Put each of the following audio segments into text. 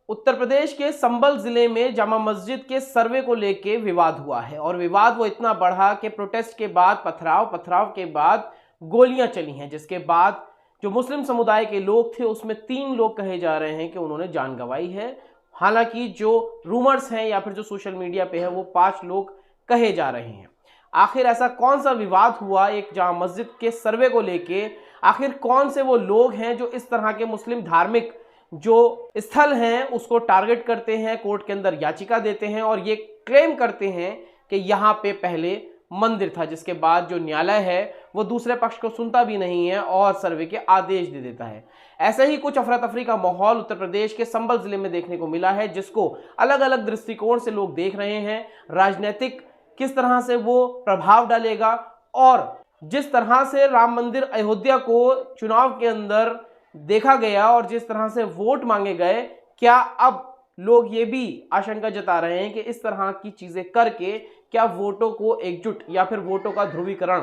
उत्तर प्रदेश के संभल जिले में जामा मस्जिद के सर्वे को लेके विवाद हुआ है और विवाद वो इतना बढ़ा कि प्रोटेस्ट के बाद पथराव के बाद गोलियां चली हैं, जिसके बाद जो मुस्लिम समुदाय के लोग थे उसमें 3 लोग कहे जा रहे हैं कि उन्होंने जान गंवाई है। हालांकि जो रूमर्स हैं या फिर जो सोशल मीडिया पे है वो 5 लोग कहे जा रहे हैं। आखिर ऐसा कौन सा विवाद हुआ एक जामा मस्जिद के सर्वे को लेके? आखिर कौन से वो लोग हैं जो इस तरह के मुस्लिम धार्मिक जो स्थल हैं उसको टारगेट करते हैं, कोर्ट के अंदर याचिका देते हैं और ये क्लेम करते हैं कि यहाँ पे पहले मंदिर था, जिसके बाद जो न्यायालय है वो दूसरे पक्ष को सुनता भी नहीं है और सर्वे के आदेश दे देता है। ऐसे ही कुछ अफरा तफरी का माहौल उत्तर प्रदेश के संभल जिले में देखने को मिला है, जिसको अलग अलग दृष्टिकोण से लोग देख रहे हैं। राजनीतिक किस तरह से वो प्रभाव डालेगा और जिस तरह से राम मंदिर अयोध्या को चुनाव के अंदर देखा गया और जिस तरह से वोट मांगे गए, क्या अब लोग ये भी आशंका जता रहे हैं कि इस तरह की चीजें करके क्या वोटों को एकजुट या फिर वोटों का ध्रुवीकरण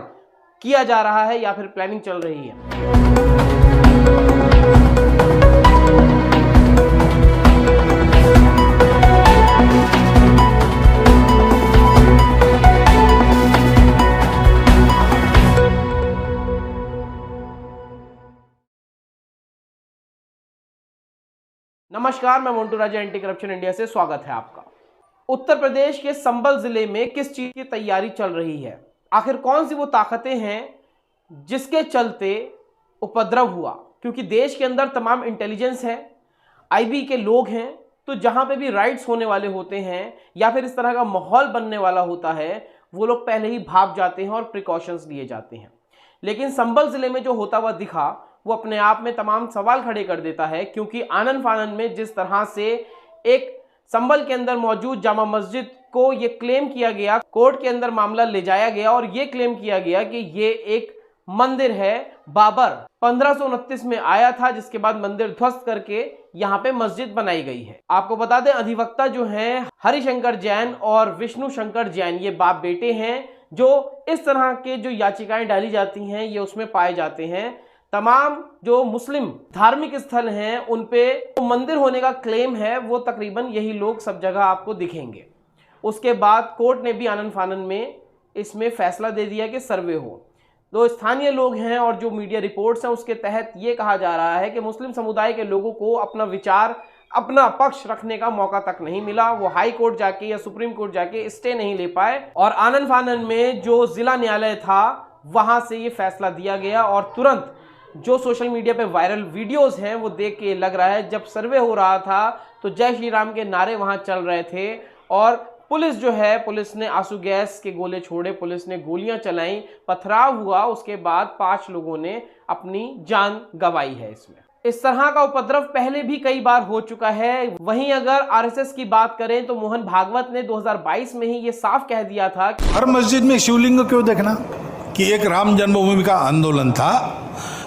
किया जा रहा है या फिर प्लानिंग चल रही है? नमस्कार, मैं मोंटू राजा, एंटी करप्शन इंडिया से स्वागत है आपका। उत्तर प्रदेश के संभल जिले में किस चीज की तैयारी चल रही है? आखिर कौन सी वो ताकतें हैं जिसके चलते उपद्रव हुआ? क्योंकि देश के अंदर तमाम इंटेलिजेंस है, आईबी के लोग हैं, तो जहां पे भी राइट्स होने वाले होते हैं या फिर इस तरह का माहौल बनने वाला होता है, वो लोग पहले ही भाग जाते हैं और प्रिकॉशंस लिए जाते हैं। लेकिन संभल जिले में जो होता हुआ दिखा वो अपने आप में तमाम सवाल खड़े कर देता है, क्योंकि आनन फानन में जिस तरह से एक संभल के अंदर मौजूद जामा मस्जिद को ये क्लेम किया गया, कोर्ट के अंदर मामला ले जाया गया और ये क्लेम किया गया कि ये एक मंदिर है। बाबर 1529 में आया था, जिसके बाद मंदिर ध्वस्त करके यहाँ पे मस्जिद बनाई गई है। आपको बता दें, अधिवक्ता जो हैं हरिशंकर जैन और विष्णु शंकर जैन, ये बाप बेटे हैं जो इस तरह के जो याचिकाएं डाली जाती हैं ये उसमें पाए जाते हैं। तमाम जो मुस्लिम धार्मिक स्थल हैं उन पे मंदिर होने का क्लेम है, वो तकरीबन यही लोग सब जगह आपको दिखेंगे। उसके बाद कोर्ट ने भी आनन फानन में इसमें फैसला दे दिया कि सर्वे हो। तो स्थानीय लोग हैं और जो मीडिया रिपोर्ट्स हैं उसके तहत ये कहा जा रहा है कि मुस्लिम समुदाय के लोगों को अपना विचार, अपना पक्ष रखने का मौका तक नहीं मिला। वो हाई कोर्ट जाके या सुप्रीम कोर्ट जाके स्टे नहीं ले पाए और आनन फानन में जो जिला न्यायालय था वहां से ये फैसला दिया गया। और तुरंत जो सोशल मीडिया पे वायरल वीडियोस हैं वो देख के लग रहा है जब सर्वे हो रहा था तो जय श्री राम के नारे वहां चल रहे थे और पुलिस जो है, पुलिस ने आंसू गैस के गोले छोड़े, पुलिस ने गोलियां चलाई, पथराव हुआ। उसके बाद 5 लोगों ने अपनी जान गंवाई है। इसमें इस तरह का उपद्रव पहले भी कई बार हो चुका है। वहीं अगर आरएसएस की बात करें तो मोहन भागवत ने 2022 में ही ये साफ कह दिया था कि हर मस्जिद में शिवलिंग क्यों देखना, कि एक राम जन्मभूमि का आंदोलन था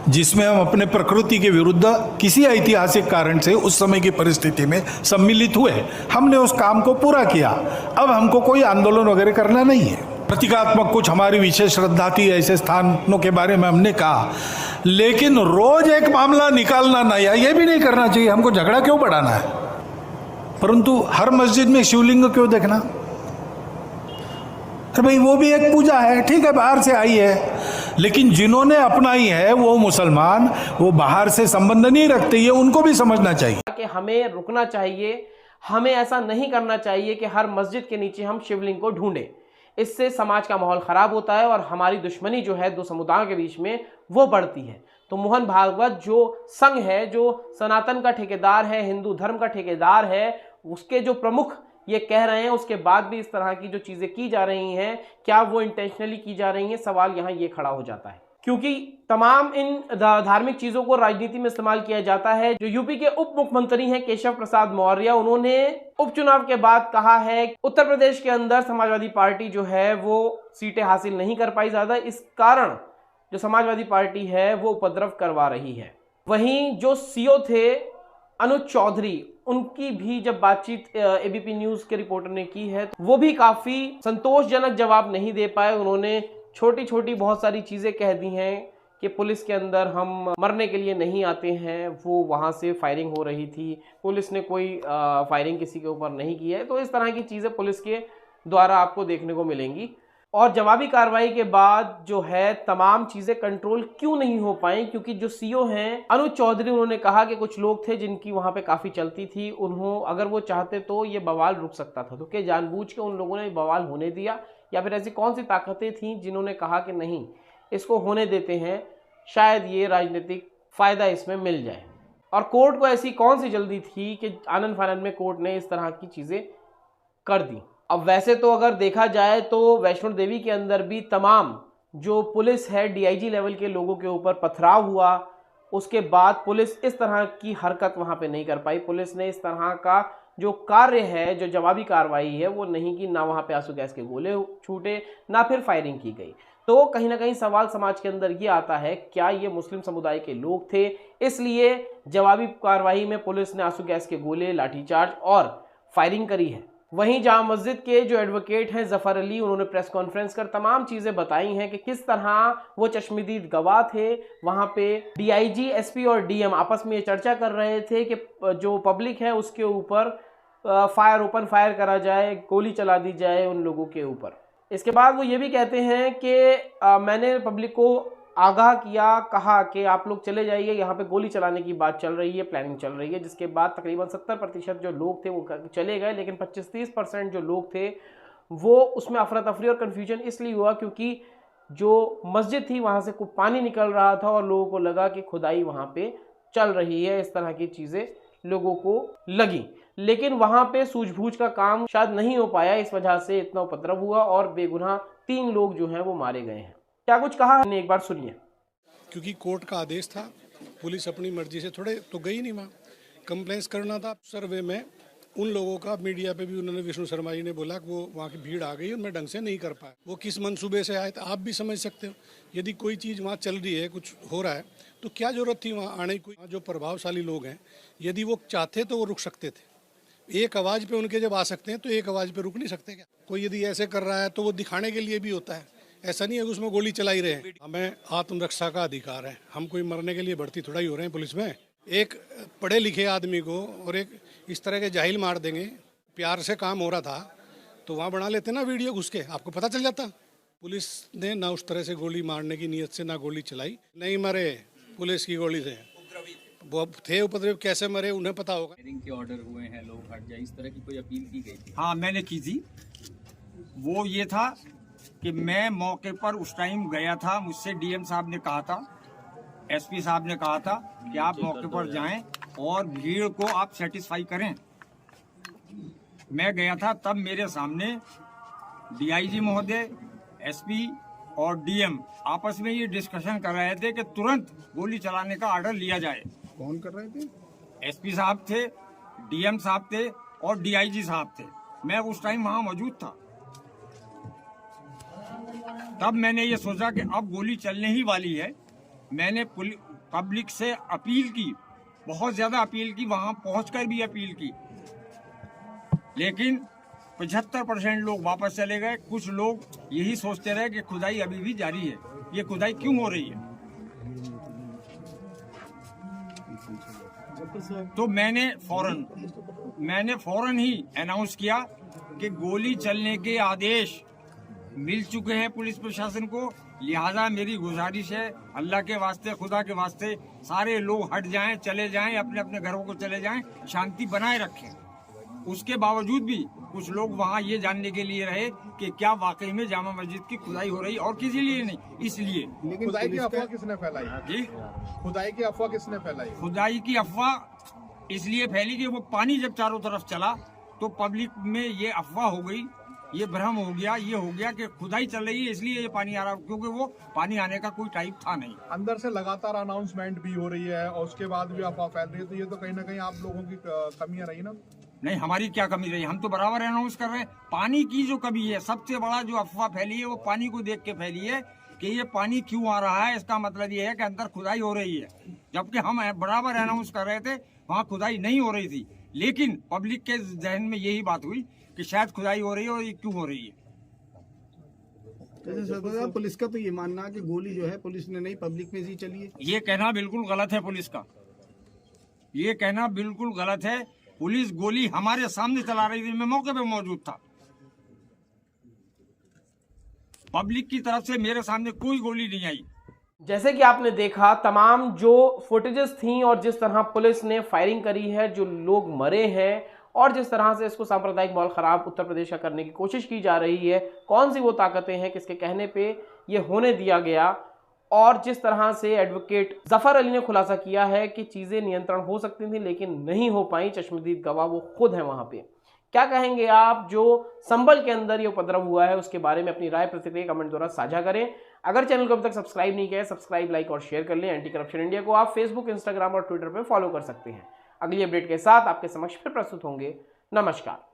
जिसमें हम अपने प्रकृति के विरुद्ध किसी ऐतिहासिक कारण से उस समय की परिस्थिति में सम्मिलित हुए, हमने उस काम को पूरा किया। अब हमको कोई आंदोलन वगैरह करना नहीं है। प्रतीकात्मक कुछ हमारी विशेष श्रद्धा थी, ऐसे स्थानों के बारे में हमने कहा, लेकिन रोज एक मामला निकालना नया, ये भी नहीं करना चाहिए। हमको झगड़ा क्यों बढ़ाना है? परंतु हर मस्जिद में शिवलिंग क्यों देखना? तो भाई वो भी एक पूजा है, ठीक है, बाहर से आई है, लेकिन जिन्होंने अपनाई है वो मुसलमान, वो बाहर से संबंध नहीं रखते, ये उनको भी समझना चाहिए कि हमें रुकना चाहिए। हमें ऐसा नहीं करना चाहिए कि हर मस्जिद के नीचे हम शिवलिंग को ढूंढें। इससे समाज का माहौल खराब होता है और हमारी दुश्मनी जो है 2 समुदायों के बीच में वो बढ़ती है। तो मोहन भागवत जो संघ है, जो सनातन का ठेकेदार है, हिंदू धर्म का ठेकेदार है, उसके जो प्रमुख ये कह रहे हैं, उसके बाद भी इस तरह की जो चीजें की जा रही हैं, क्या वो इंटेंशनली की जा रही हैं? सवाल यहाँ ये खड़ा हो जाता है, क्योंकि तमाम इन धार्मिक चीजों को राजनीति में इस्तेमाल किया जाता है। जो यूपी के उप मुख्यमंत्री हैं केशव प्रसाद मौर्य, उन्होंने उपचुनाव के बाद कहा है उत्तर प्रदेश के अंदर समाजवादी पार्टी जो है वो सीटें हासिल नहीं कर पाई ज्यादा, इस कारण जो समाजवादी पार्टी है वो उपद्रव करवा रही है। वहीं जो सीओ थे अनुज चौधरी, उनकी भी जब बातचीत एबीपी न्यूज के रिपोर्टर ने की है तो वो भी काफी संतोषजनक जवाब नहीं दे पाए। उन्होंने छोटी छोटी बहुत सारी चीजें कह दी हैं कि पुलिस के अंदर हम मरने के लिए नहीं आते हैं, वो वहाँ से फायरिंग हो रही थी, पुलिस ने कोई फायरिंग किसी के ऊपर नहीं की है। तो इस तरह की चीज़ें पुलिस के द्वारा आपको देखने को मिलेंगी। और जवाबी कार्रवाई के बाद जो है तमाम चीज़ें कंट्रोल क्यों नहीं हो पाई, क्योंकि जो सीओ हैं अनुज चौधरी, उन्होंने कहा कि कुछ लोग थे जिनकी वहाँ पे काफ़ी चलती थी, अगर वो चाहते तो ये बवाल रुक सकता था। तो क्या जानबूझ के उन लोगों ने बवाल होने दिया, या फिर ऐसी कौन सी ताकतें थीं जिन्होंने कहा कि नहीं इसको होने देते हैं, शायद ये राजनीतिक फ़ायदा इसमें मिल जाए। और कोर्ट को ऐसी कौन सी जल्दी थी कि आनन फानन में कोर्ट ने इस तरह की चीज़ें कर दी। अब वैसे तो अगर देखा जाए तो वैष्णो देवी के अंदर भी तमाम जो पुलिस है, डीआईजी लेवल के लोगों के ऊपर पथराव हुआ, उसके बाद पुलिस इस तरह की हरकत वहाँ पे नहीं कर पाई। पुलिस ने इस तरह का जो कार्य है, जो जवाबी कार्रवाई है, वो नहीं की। ना वहाँ पे आंसू गैस के गोले छूटे, ना फिर फायरिंग की गई। तो कहीं ना कहीं सवाल समाज के अंदर ये आता है, क्या ये मुस्लिम समुदाय के लोग थे, इसलिए जवाबी कार्रवाई में पुलिस ने आंसू गैस के गोले, लाठीचार्ज और फायरिंग करी है। वहीं जामा मस्जिद के जो एडवोकेट हैं जफर अली, उन्होंने प्रेस कॉन्फ्रेंस कर तमाम चीज़ें बताई हैं कि किस तरह वो चश्मदीद गवाह थे। वहाँ पे डीआईजी, एसपी और डीएम आपस में ये चर्चा कर रहे थे कि जो पब्लिक है उसके ऊपर ओपन फायर करा जाए, गोली चला दी जाए उन लोगों के ऊपर। इसके बाद वो ये भी कहते हैं कि मैंने पब्लिक को आगाह किया, कहा कि आप लोग चले जाइए, यहाँ पे गोली चलाने की बात चल रही है, प्लानिंग चल रही है। जिसके बाद तकरीबन 70% जो लोग थे वो चले गए, लेकिन 25-30% जो लोग थे वो उसमें अफरा तफरी और कन्फ्यूजन इसलिए हुआ क्योंकि जो मस्जिद थी वहाँ से कुछ पानी निकल रहा था और लोगों को लगा कि खुदाई वहाँ पे चल रही है। इस तरह की चीज़ें लोगों को लगी, लेकिन वहाँ पे सूझबूझ का काम शायद नहीं हो पाया, इस वजह से इतना उपद्रव हुआ और बेगुनाह 3 लोग जो हैं वो मारे गए हैं। क्या कुछ कहा हमने, एक बार सुनिए। क्योंकि कोर्ट का आदेश था, पुलिस अपनी मर्जी से थोड़े तो गई नहीं वहाँ, कंप्लेंस करना था। सर्वे में उन लोगों का मीडिया पे भी उन्होंने, विष्णु शर्मा जी ने बोला कि वो वहाँ की भीड़ आ गई और मैं ढंग से नहीं कर पाया। वो किस मंसूबे से आए थे आप भी समझ सकते हो। यदि कोई चीज़ वहाँ चल रही है, कुछ हो रहा है, तो क्या जरूरत थी वहाँ आने की। जो प्रभावशाली लोग हैं, यदि वो चाहते तो वो रुक सकते थे। एक आवाज़ पे उनके जब आ सकते हैं तो एक आवाज़ पे रुक नहीं सकते क्या? कोई यदि ऐसे कर रहा है तो वो दिखाने के लिए भी होता है, ऐसा नहीं है कि उसमें गोली चला ही रहे। हमें आत्मरक्षा का अधिकार है, हम कोई मरने के लिए भर्ती थोड़ा ही हो रहे हैं पुलिस में। एक पढ़े लिखे आदमी को और एक इस तरह के जाहिल मार देंगे। प्यार से काम हो रहा था तो वहाँ बना लेते ना वीडियो घुस के, आपको पता चल जाता। पुलिस ने ना उस तरह से गोली मारने की नीयत से ना गोली चलाई, नहीं मरे पुलिस की गोली से। वो थे उपद्रव, कैसे मरे उन्हें पता होगा। फायरिंग के ऑर्डर हुए हैं, लोग हट जाए, इस तरह की कोई अपील की गई थी? हाँ, मैंने की थी। वो ये था कि मैं मौके पर उस टाइम गया था, मुझसे डीएम साहब ने कहा था, एसपी साहब ने कहा था कि आप मौके पर जाएं और भीड़ को आप सेटिस्फाई करें। मैं गया था, तब मेरे सामने डीआईजी महोदय, एसपी और डीएम आपस में ये डिस्कशन कर रहे थे कि तुरंत गोली चलाने का ऑर्डर लिया जाए। कौन कर रहे थे? एसपी साहब थे, डीएम साहब थे और डीआईजी साहब थे। मैं उस टाइम वहां मौजूद था। तब मैंने ये सोचा कि अब गोली चलने ही वाली है। मैंने पब्लिक से अपील की, बहुत ज्यादा अपील की, वहां पहुंचकर भी अपील की, लेकिन 75% लोग वापस चले गए। कुछ लोग यही सोचते रहे कि खुदाई अभी भी जारी है, ये खुदाई क्यों हो रही है। तो मैंने फौरन ही अनाउंस किया कि गोली चलने के आदेश मिल चुके हैं पुलिस प्रशासन को, लिहाजा मेरी गुजारिश है, अल्लाह के वास्ते, खुदा के वास्ते, सारे लोग हट जाएं, चले जाएं, अपने अपने घरों को चले जाएं, शांति बनाए रखें। उसके बावजूद भी कुछ लोग वहां ये जानने के लिए रहे कि क्या वाकई में जामा मस्जिद की खुदाई हो रही, और किसी लिए नहीं, इसलिए। लेकिन खुदाई की अफवाह किसने फैलाई? जी, खुदाई की अफवाह किसने फैलाई? खुदाई की अफवाह इसलिए फैली कि वो पानी जब चारों तरफ चला तो पब्लिक में ये अफवाह हो गई, ये भ्रम हो गया, ये हो गया कि खुदाई चल रही है इसलिए ये पानी आ रहा, क्योंकि वो पानी आने का कोई टाइप था नहीं। अंदर से लगातार अनाउंसमेंट भी हो रही है और उसके बाद भी अफवाह फैल रही है, तो ये तो कहीं ना कहीं आप लोगों की कमियां रही ना? नहीं, हमारी क्या कमी रही, हम तो बराबर अनाउंस कर रहे हैं। पानी की जो कमी है, सबसे बड़ा जो अफवाह फैली है वो पानी को देख के फैली है कि ये पानी क्यों आ रहा है, इसका मतलब ये है कि अंदर खुदाई हो रही है, जबकि हम बराबर अनाउंस कर रहे थे वहाँ खुदाई नहीं हो रही थी। लेकिन पब्लिक के जहन में यही बात हुई कि शायद खुदाई हो रही है, और ये क्यों हो रही है। जैसे सरदार पुलिस का तो ये मानना है कि गोली जो है पुलिस ने नहीं पब्लिक में ही चली है। ये कहना बिल्कुल गलत है पुलिस का, ये कहना बिल्कुल गलत है। पुलिस गोली हमारे सामने चला रही थी, मैं मौके पे मौजूद था। पब्लिक की तरफ से मेरे सामने कोई गोली नहीं आई। जैसे कि आपने देखा तमाम जो फुटेजेस थी और जिस तरह पुलिस ने फायरिंग करी है, जो लोग मरे हैं और जिस तरह से इसको सांप्रदायिक माहौल खराब उत्तर प्रदेश का करने की कोशिश की जा रही है, कौन सी वो ताकतें हैं किसके कहने पे ये होने दिया गया, और जिस तरह से एडवोकेट जफर अली ने खुलासा किया है कि चीज़ें नियंत्रण हो सकती थी लेकिन नहीं हो पाई। चश्मदीद गवाह वो खुद हैं वहाँ पे। क्या कहेंगे आप जो संभल के अंदर ये उपद्रव हुआ है उसके बारे में अपनी राय प्रतिक्रिया कमेंट द्वारा साझा करें। अगर चैनल को अभी तक सब्सक्राइब नहीं किया है, सब्सक्राइब, लाइक और शेयर कर लें। एंटी करप्शन इंडिया को आप फेसबुक, इंस्टाग्राम और ट्विटर पर फॉलो कर सकते हैं। अगली अपडेट के साथ आपके समक्ष फिर प्रस्तुत होंगे। नमस्कार।